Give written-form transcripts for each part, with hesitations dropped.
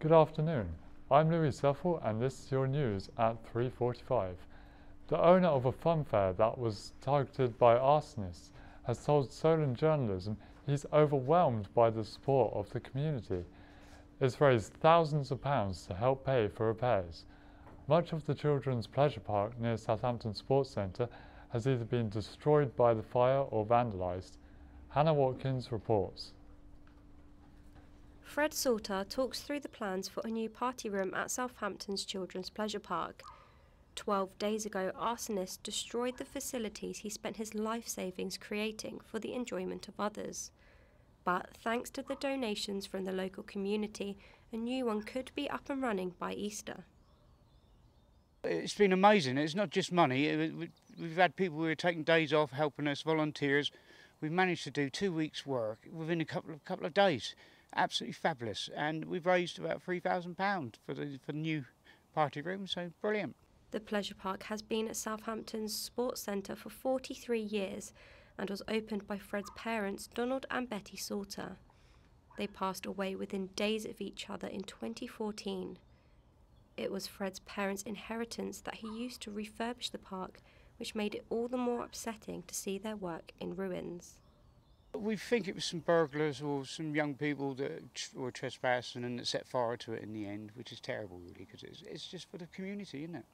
Good afternoon. I'm Louis Suffel and this is your news at 3:45. The owner of a fun fair that was targeted by arsonists has told Solent Journalism he's overwhelmed by the support of the community. It's raised thousands of pounds to help pay for repairs. Much of the children's pleasure park near Southampton Sports Centre has either been destroyed by the fire or vandalised. Hannah Watkins reports. Fred Salter talks through the plans for a new party room at Southampton's Children's Pleasure Park. 12 days ago, arsonists destroyed the facilities he spent his life savings creating for the enjoyment of others. But thanks to the donations from the local community, a new one could be up and running by Easter. It's been amazing. It's not just money. We've had people who are taking days off, helping us, volunteers. We've managed to do 2 weeks' work within a couple of days. Absolutely fabulous. And we've raised about £3,000 for the new party room, so brilliant. The pleasure park has been at Southampton's Sports Centre for 43 years and was opened by Fred's parents, Donald and Betty Salter. They passed away within days of each other in 2014. It was Fred's parents' inheritance that he used to refurbish the park, which made it all the more upsetting to see their work in ruins. We think it was some burglars or some young people that were trespassing and that set fire to it in the end, which is terrible really, because it's just for the community, isn't it?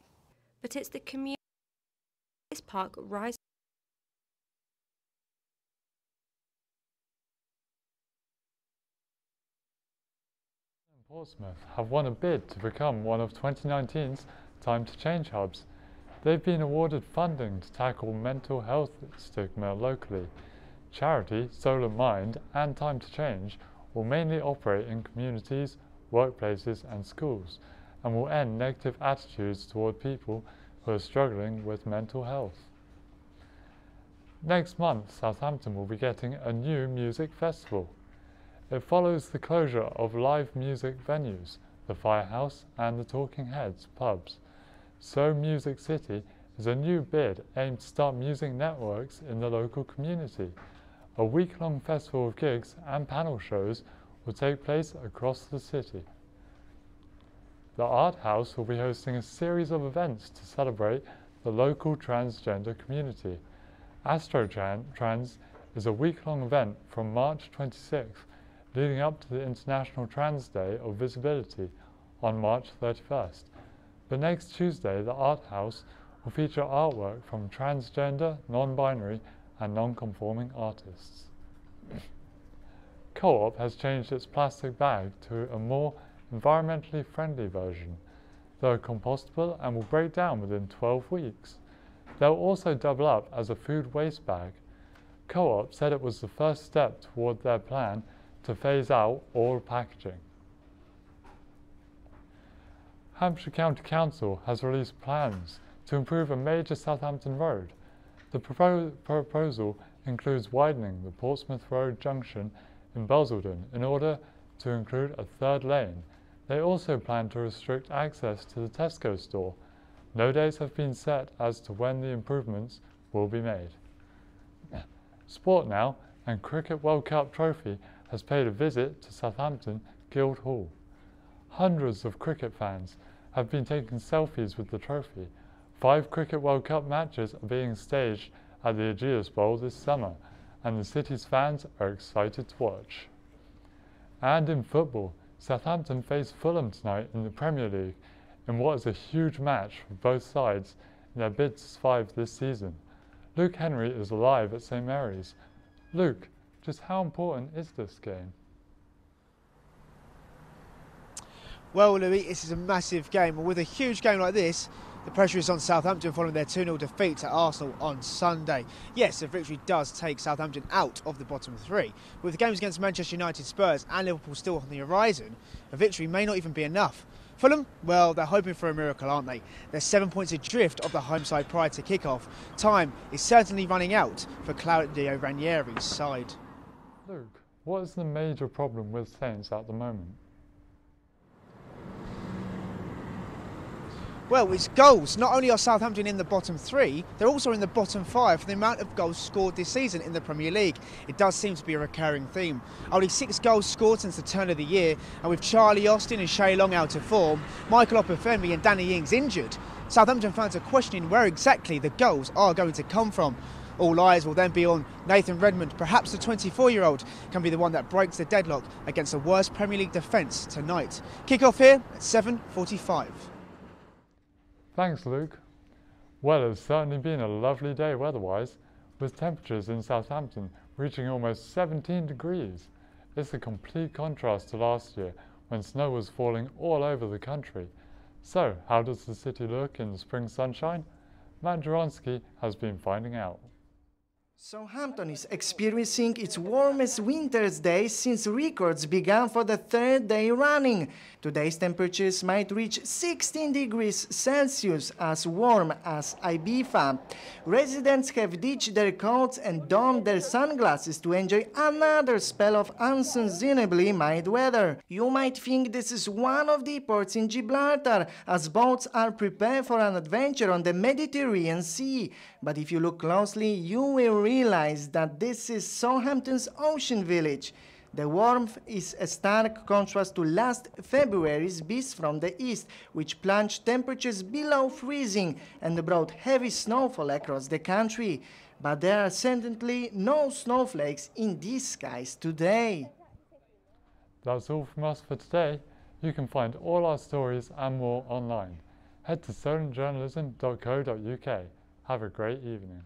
But it's the community. This park rises. Portsmouth have won a bid to become one of 2019's Time to Change hubs. They've been awarded funding to tackle mental health stigma locally. Charity, Solent Mind and Time to Change will mainly operate in communities, workplaces and schools and will end negative attitudes toward people who are struggling with mental health. Next month, Southampton will be getting a new music festival. It follows the closure of live music venues, the Firehouse and the Talking Heads pubs. So Music City is a new bid aimed to start music networks in the local community. A week-long festival of gigs and panel shows will take place across the city. The Art House will be hosting a series of events to celebrate the local transgender community. Astrotrans is a week-long event from March 26th leading up to the International Trans Day of Visibility on March 31st. But next Tuesday, the Art House will feature artwork from transgender, non-binary and non-conforming artists. Co-op has changed its plastic bag to a more environmentally friendly version. They're compostable and will break down within 12 weeks. They'll also double up as a food waste bag. Co-op said it was the first step toward their plan to phase out all packaging. Hampshire County Council has released plans to improve a major Southampton road. The proposal includes widening the Portsmouth Road junction in Basildon in order to include a third lane. They also plan to restrict access to the Tesco store. No dates have been set as to when the improvements will be made. Sport now, and Cricket World Cup trophy has paid a visit to Southampton Guildhall. Hundreds of cricket fans have been taking selfies with the trophy. 5 Cricket World Cup matches are being staged at the Ageas Bowl this summer, and the city's fans are excited to watch. And in football, Southampton face Fulham tonight in the Premier League in what is a huge match for both sides in their bid to survive this season. Luke Henry is alive at St Mary's. Luke, just how important is this game? Well, Louis, this is a massive game, and with a huge game like this, the pressure is on Southampton following their 2-0 defeat to Arsenal on Sunday. Yes, a victory does take Southampton out of the bottom 3. With the games against Manchester United, Spurs and Liverpool still on the horizon, a victory may not even be enough. Fulham, well, they're hoping for a miracle, aren't they? They're 7 points adrift of the home side prior to kick-off. Time is certainly running out for Claudio Ranieri's side. Luke, what is the major problem with Saints at the moment? Well, it's goals. Not only are Southampton in the bottom 3, they're also in the bottom 5 for the amount of goals scored this season in the Premier League. It does seem to be a recurring theme. Only 6 goals scored since the turn of the year, and with Charlie Austin and Shay Long out of form, Michael Opafemi and Danny Ings injured, Southampton fans are questioning where exactly the goals are going to come from. All eyes will then be on Nathan Redmond. Perhaps the 24-year-old can be the one that breaks the deadlock against the worst Premier League defence tonight. Kick-off here at 7:45. Thanks, Luke. Well, it's certainly been a lovely day weather-wise, with temperatures in Southampton reaching almost 17 degrees. It's a complete contrast to last year, when snow was falling all over the country. So, how does the city look in the spring sunshine? Matt Duronsky has been finding out. Southampton is experiencing its warmest winter's day since records began for the 3rd day running. Today's temperatures might reach 16 degrees Celsius, as warm as Ibiza. Residents have ditched their coats and donned their sunglasses to enjoy another spell of unseasonably mild weather. You might think this is one of the ports in Gibraltar, as boats are prepared for an adventure on the Mediterranean Sea. But if you look closely, you will realize that this is Southampton's ocean village. The warmth is a stark contrast to last February's beast from the east, which plunged temperatures below freezing and brought heavy snowfall across the country. But there are certainly no snowflakes in these skies today. That's all from us for today. You can find all our stories and more online. Head to solentjournalism.co.uk. Have a great evening.